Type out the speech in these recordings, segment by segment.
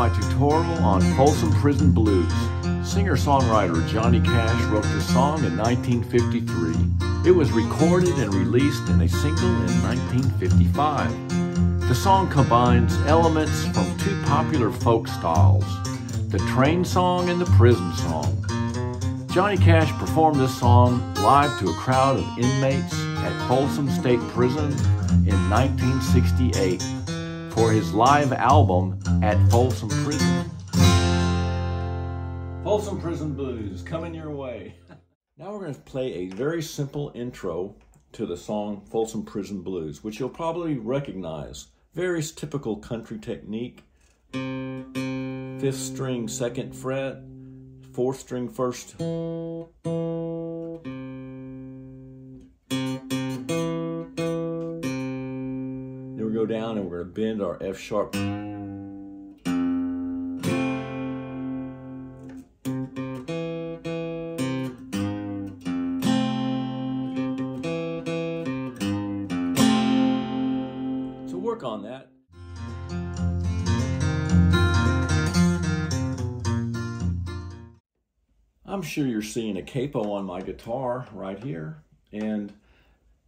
my tutorial on Folsom Prison Blues. Singer-songwriter Johnny Cash wrote this song in 1953. It was recorded and released in a single in 1955. The song combines elements from two popular folk styles, the train song and the prison song. Johnny Cash performed this song live to a crowd of inmates at Folsom State Prison in 1968 for his live album at Folsom Prison. Folsom Prison Blues, coming your way. Now we're going to play a very simple intro to the song Folsom Prison Blues, which you'll probably recognize. Very typical country technique. 5th string, 2nd fret, 4th string, 1st. Then we go down and we're going to bend our F sharp. So work on that. I'm sure you're seeing a capo on my guitar right here, and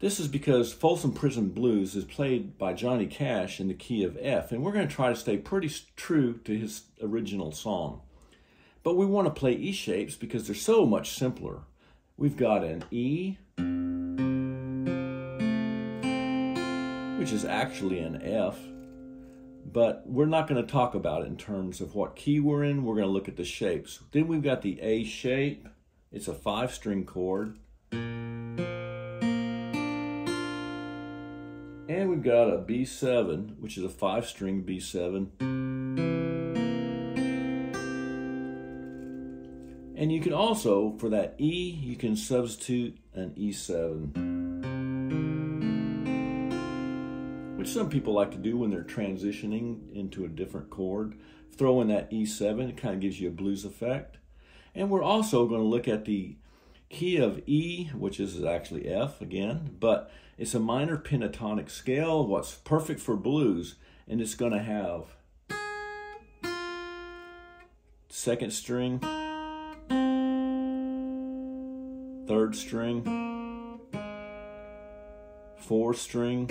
this is because Folsom Prison Blues is played by Johnny Cash in the key of F, and we're going to try to stay pretty true to his original song. But we want to play E shapes because they're so much simpler. We've got an E, which is actually an F, but we're not going to talk about it in terms of what key we're in. We're going to look at the shapes. Then we've got the A shape. It's a 5-string chord. And we've got a B7, which is a 5-string B7. And you can also, for that E, you can substitute an E7, which some people like to do when they're transitioning into a different chord. Throw in that E7, it kind of gives you a blues effect. And we're also going to look at the key of E, which is actually F again, but it's a minor pentatonic scale, what's perfect for blues, and it's going to have 2nd string, 3rd string, 4th string,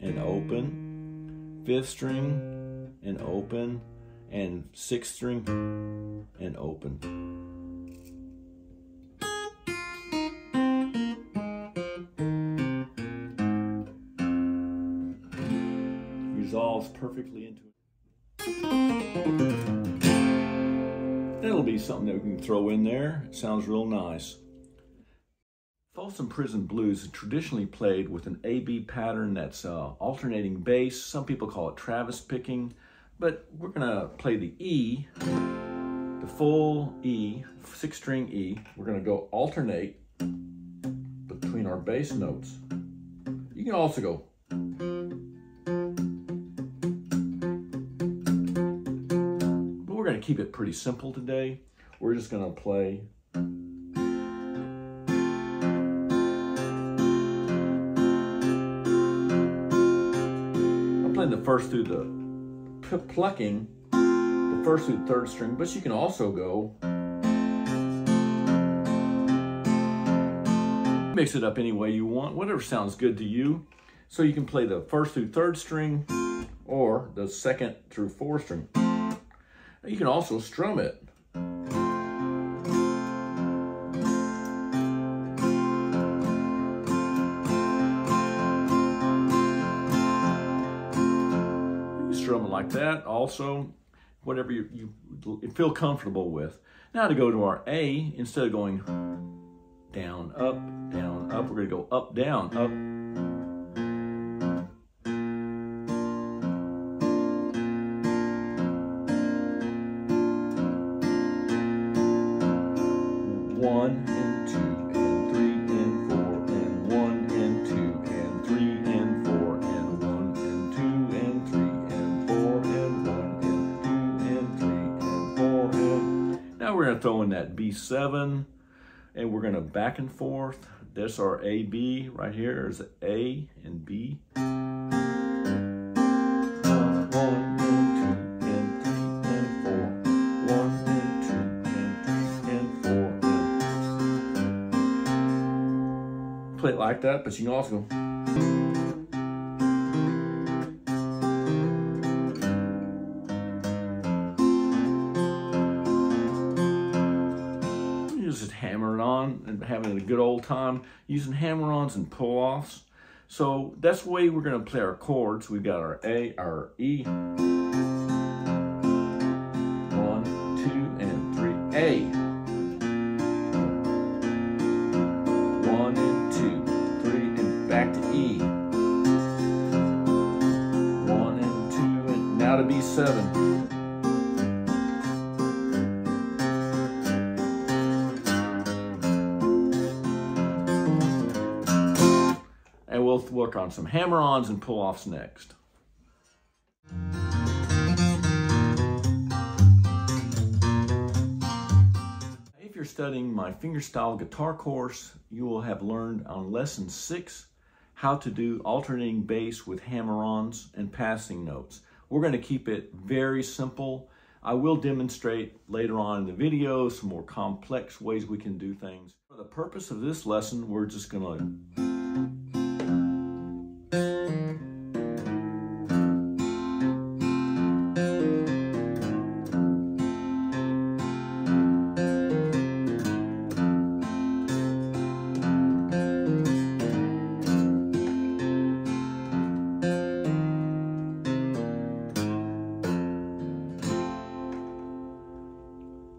and open, 5th string, and open, and 6th string, and open. Resolves perfectly into it. That'll be something that we can throw in there. It sounds real nice. Folsom Prison Blues is traditionally played with an A-B pattern that's alternating bass. Some people call it Travis picking, but we're gonna play the E, the full E, 6-string E. We're gonna go alternate between our bass notes. You can also go. But we're gonna keep it pretty simple today. We're just gonna play. The first through the plucking, the 1st through the 3rd string, but you can also go mix it up any way you want, whatever sounds good to you. So you can play the 1st through 3rd string or the 2nd through 4th string. You can also strum it. Strumming like that, also, whatever you feel comfortable with. Now to go to our A, instead of going down, up, we're going to go up, down, up. One and 2 and 3 and 4 and 1 and 2 and 3 and 4 and 1 and 2 and 3 and 4 and 1 and 2 and 3 and 4 and... Now we're going to throw in that B7 and we're going to back and forth. That's our A, B right here. There's A and B. 1 and 2 and 3 like that, but you can also go. Just hammering on and having a good old time using hammer-ons and pull-offs. So that's the way we're going to play our chords. We've got our A, our E, 1, 2, and 3, A, 1 and 2, 3, and back to E, 1 and 2, and now to B7. And we'll work on some hammer-ons and pull-offs next. If you're studying my fingerstyle guitar course, you will have learned on lesson 6 how to do alternating bass with hammer-ons and passing notes. We're going to keep it very simple. I will demonstrate later on in the video some more complex ways we can do things. For the purpose of this lesson, we're just going to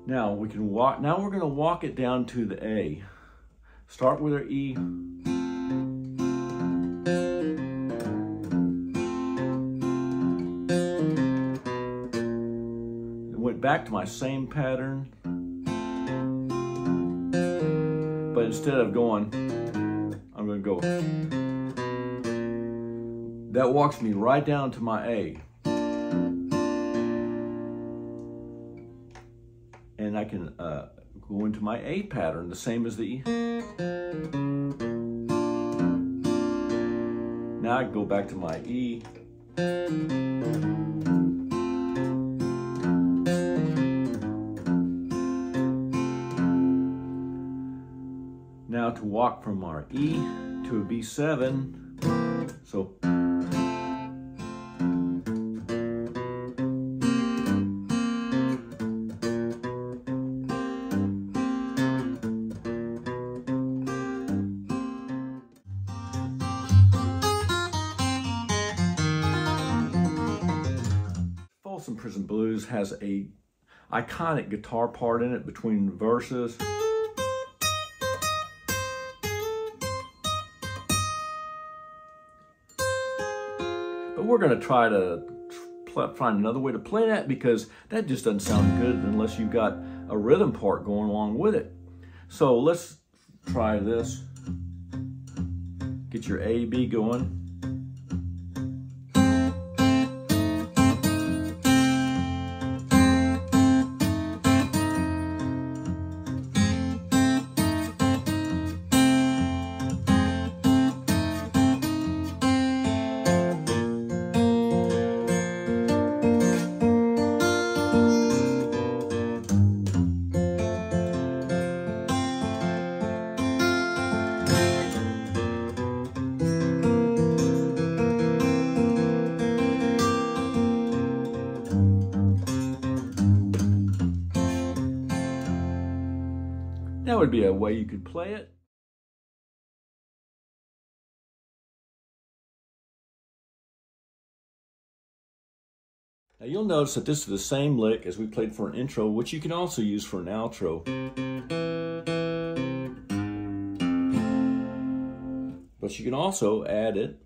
Now we can walk. Now we're going to walk it down to the A. Start with our E. Then went back to my same pattern, but instead of going, I'm going to go. That walks me right down to my A. And I can go into my A pattern, the same as the E. Now I can go back to my E. Now to walk from our E to a B7. So Folsom Prison Blues has a iconic guitar part in it between the verses. But we're going to try to find another way to play that, because that just doesn't sound good unless you've got a rhythm part going along with it. So let's try this. Get your A, B going. That would be a way you could play it. Now you'll notice that this is the same lick as we played for an intro, which you can also use for an outro. But you can also add it.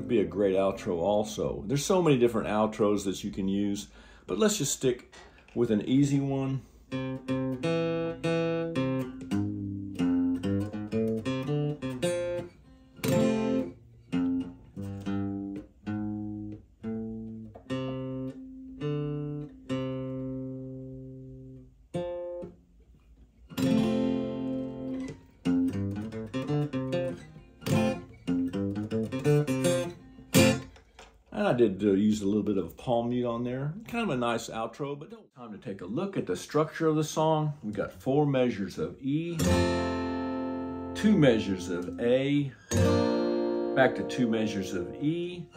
Be a great outro also. There's so many different outros that you can use, but let's just stick with an easy one. And I did use a little bit of palm mute on there. Kind of a nice outro, but time to take a look at the structure of the song. We got 4 measures of E, 2 measures of A, back to 2 measures of E,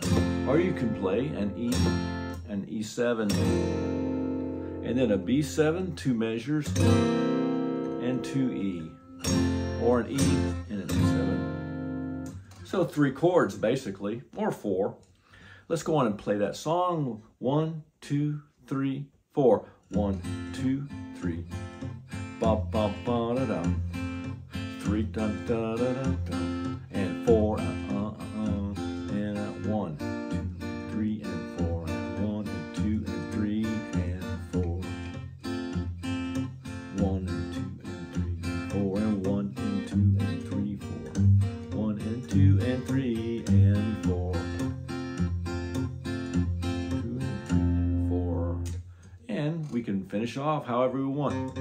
or you can play an E, an E7, and then a B7, 2 measures, and 2 E, or an E and an E7. So 3 chords basically, or 4. Let's go on and play that song. 1, 2, 3, 4. 1, 2, 3. Ba ba ba da da. 3 da da da da da. And 4 and 1, 2, 3 and 4. 1 and 2 and 3 and 4. 1 and 2 and 3 and 4 and 1 and 2 and 3 4. 1 and 2 and 3 and 4. We can finish off however we want.